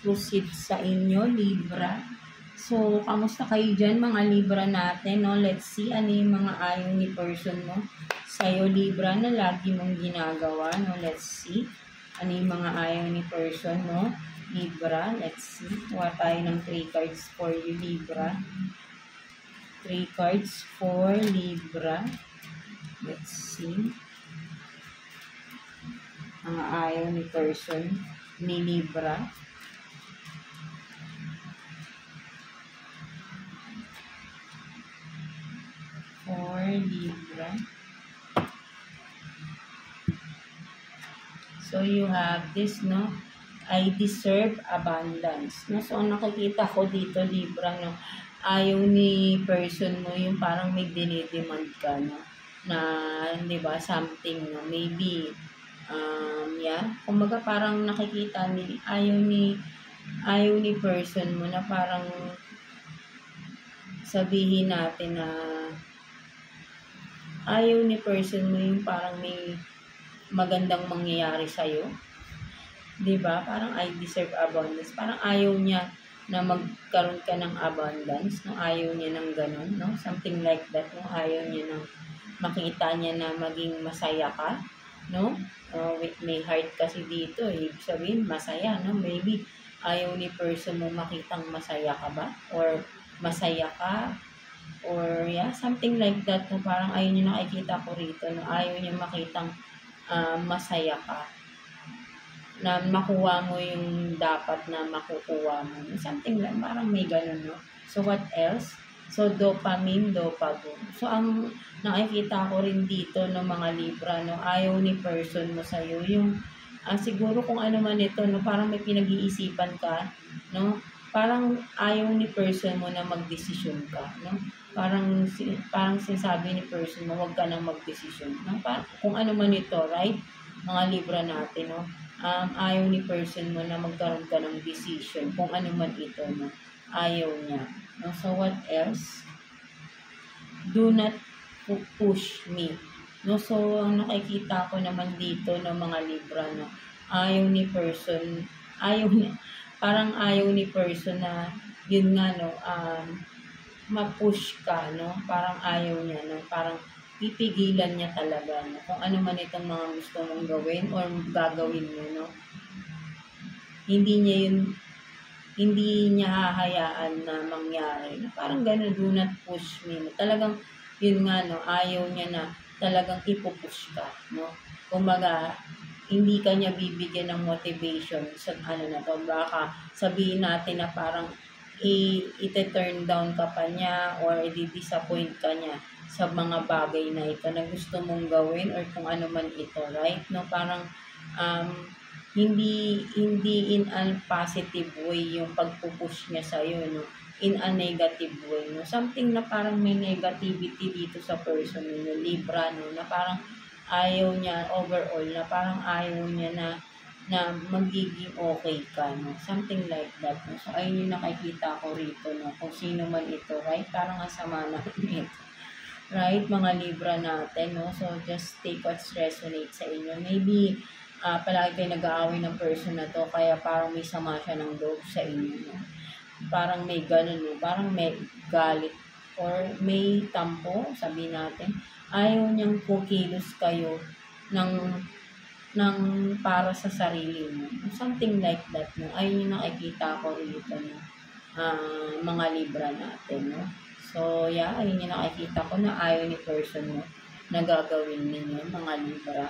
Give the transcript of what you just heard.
proceed sa inyo, Libra. So, kamusta kayo dyan, mga Libra natin, no? Let's see, ano yung mga ayaw ni person mo sa'yo, Libra, na lagi mong ginagawa, no? Let's see, ano yung mga ayaw ni person mo, Libra. Let's see, kuha tayo ng 3 cards for you, Libra. 3 cards for Libra. Let's see, mga ayaw ni person ni Libra. For Libra. So, you have this, no? I deserve abundance. No? So, ang nakikita ko dito, Libra, no? Ayaw ni person mo yung parang may dinidemand ka, no? Na, di ba, something, no? Maybe, yeah. Kumbaga, parang nakikita ni, ayaw ni person mo na parang sabihin natin na ayaw ni person mo yung parang may magandang mangyayari sa'yo. Diba? Parang I deserve abundance. Parang ayaw niya na magkaroon ka ng abundance. No? Ayaw niya ng ganun. No? Something like that. No? Ayaw niya ng makita niya na maging masaya ka. No? With may heart kasi dito. Ibig sabihin, masaya. No? Maybe ayaw ni person mo makitang masaya ka ba? Or masaya ka? Or yeah, something like that. No? Parang ayaw niya nakikita ko rito. No? Ayaw niya makitang masaya ka, na makuha mo yung dapat na makukuha mo. Something lang, parang may ganun, no? So, what else? So, dopamine, dopagon. So, ang nakikita ko rin dito ng mga Libra, no? Ayaw ni person mo sa'yo. Yung, siguro kung ano man ito, no? Parang may pinag-iisipan ka, no? Parang ayaw ni person mo na magdesisyon ka, no? Parang sinasabi ni person mo, huwag ka na magdesisyon. No? Kung ano man ito, right? Mga Libra natin, no? Ayaw ni person mo na magkaroon ka ng decision. Kung ano man ito, no? Ayaw niya. No? So, what else? Do not push me. No? So, ang nakikita ko naman dito ng mga Libra, no? Ayaw ni person, parang ayaw ni person na, yun nga, no? Ma-push ka, no? Parang ayaw niya, no? Parang pipigilan niya talaga, no? Kung ano man itong mga gusto mong gawin or gagawin mo, no? Hindi niya hahayaan na mangyari. No? Parang gano'n, do not push me. No? Talagang, yun nga, no? Ayaw niya na talagang ipupush ka, no? Kumbaga, hindi ka niya bibigyan ng motivation sa ano na to. Baka sabihin natin na parang i-turn down ka pa niya or i-disappoint ka niya sa mga bagay na ito na gusto mong gawin or kung ano man ito, right? No, parang hindi in a positive way yung pagpupush niya sa iyo, no? In a negative way, no? Something na parang may negativity dito sa person niyo, Libra, no? Na parang ayaw niya overall, na parang ayaw niya na magiging okay ka, no? Something like that, no? So, ayun yung nakikita ko rito, no? Kung sino man ito, right? Parang ang sama na ito. Right? Mga Libra natin, no? So, just take what's resonate sa inyo. Maybe, palagi kayo nag-aaway ng person na to, kaya parang may sama siya ng loob sa inyo, no? Parang may ganun, no? Parang may galit or may tampo, sabihin natin. Ayaw niyang kukilos kayo ng para sa sarili mo. Something like that, no? Ayun yung nakikita ko rito, no? Mga Libra natin, no? So, yeah, ayun yung nakikita ko na ayaw ni person mo na gagawin ninyo, mga Libra.